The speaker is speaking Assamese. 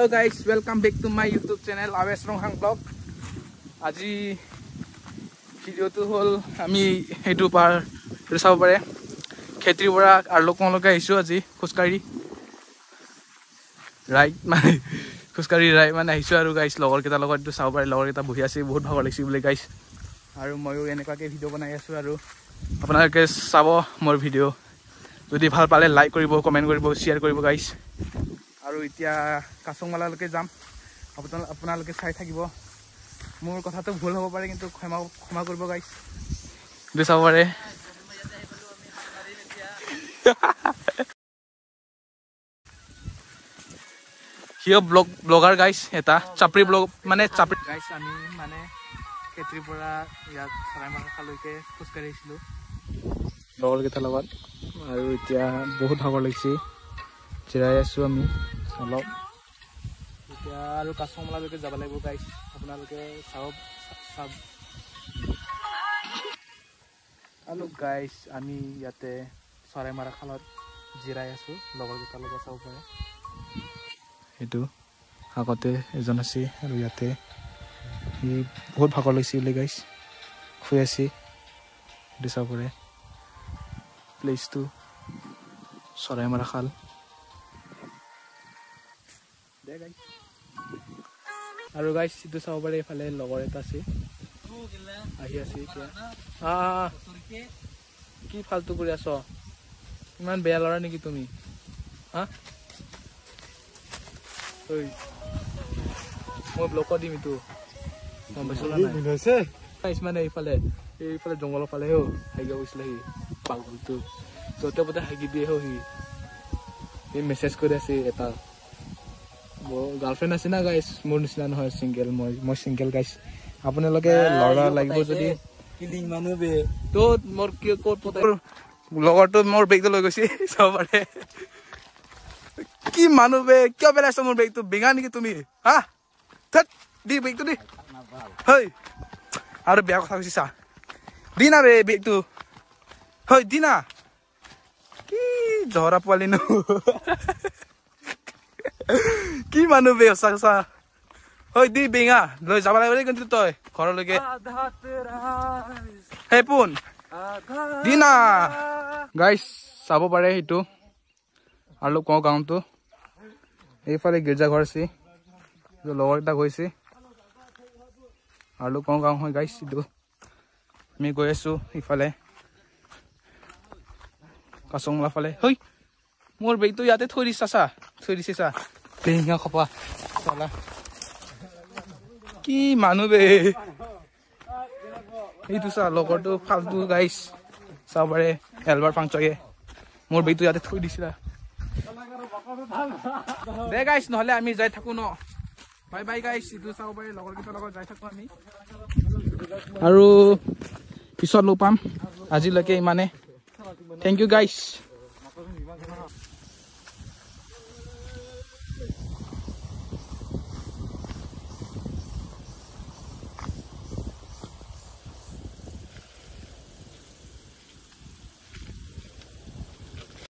Hello guys, welcome back to my YouTube channel Aves Ronghang Vlog. Aji video to hol ami etu par sab pare khetri bora ar lokon lokai isu aji khuskari right mane khuskari right mane isu aru guys logor kita logot to sab pare logor kita bohi ase bahut bhagor lagsi bole guys aru moyo eneka ke video banai asu aru আপোনালোকে sabo mor video যদি ভাল পালে লাইক কৰিব কমেন্ট কৰিব শেয়াৰ কৰিব guys আৰু এতিয়া কাছংমালা লকে যাম আপোনালোকে চাই থাকিব মোৰ কথাটো ভুল হ'ব পাৰে কিন্তু ক্ষমা কৰিব গাইস দে চাব পাৰে হিও ব্লগাৰ গাইস এটা চাপৰি ব্লগ মানে চাপৰি গাইস আমি মানে কেত্ৰি পৰা ইয়াত সৰাইমাৰা খালৈকে খোজকাঢ়িছিলো লগৰ কেইটা লগত আৰু এতিয়া বহুত ভাগৰ লাগিছে চিৰাই আছো আমি অলপ এতিয়া আৰু কাছংমালালৈকে যাব লাগিব গাইস আপোনালোকে চাব হেল্ল' গাইস আমি ইয়াতে সৰাইমাৰা খালত জিৰাই আছো লগৰ কেইটা লগত চাব পাৰে এটো আগতে এজন আছে আৰু ইয়াতে ই বহুত ভাগৰ লাগিছে বুলি গাইস শুই আছে এটো চাব পাৰে প্লেস টু সৰাইমাৰা খাল দে গাইস আৰু গাইস ইটো চাব পাৰে এফালে লগৰ এটা আছে আহি আছে এতিয়া কি ফালতু কৰি আছ ইমান বেয়া লৰা নেকি তুমি হা ওই মই ব্লক দিম ইটো গম পাইছলা নাই হৈছে গাইস মানে এইফালে জংগলৰ ফালে হে হাইগা গৈছিল হি পাগলটো যতে পতে হাগি দিয়ে হি এই মেসেজ কৰি আছে এটা গাৰ্লফ্ৰেন্ড আছে না গাইস মোৰ নিচিনা নহয় সিঙ্গেল মই সিঙ্গেল গাইস আপোনালোকে লৰা লাগিব যদি কিলিং মানুবে তো মোৰ কি কোট পতে লগৰটো মোৰ বেগটো লৈ গৈছি সবাৰে কি মানুবে কিয় বেলাছ মোর বেগটো বেঙা নেকি তুমি হা থট দি বেগটো দি হেই আৰু বেয়া কথা কৈছা দিনা বে বেগটো হেই দিনা কি জহৰা পোৱালি ন কি মানুহ বে সঁচা হয় দি বেঙা লৈ যাব লাগিব কিন্তু তই ঘৰলৈকে হে পোন দিনা গাইস চাব পাৰে এইটো আৰু কওঁ গাঁওটো এইফালে গিৰ্জা ঘৰ আছে লগৰ এটা গৈছে আৰু কওঁ গাঁও হয় গাইস এইটো আমি গৈ আছো ইফালে কাছংমালা ফালে হই মোৰ বেগটো ইয়াতে থৈ দিছে চা বেঙা খপা চালা কি মানুহ বে এইটো চা লগৰটো ফালতু গাইস চাব পাৰে এলবাৰ পাংচয়ে মোৰ বেগটো ইয়াতে থৈ দিছিলা দে গাইস নহলে আমি যাই থাকো ন বাই বাই গাইস ইটো চাব পাৰে লগৰ কেইটাৰ লগত যাই থাকো আমি আৰু পিছত লগ পাম আজিলৈকে ইমানে থ্যাংক ইউ গাইস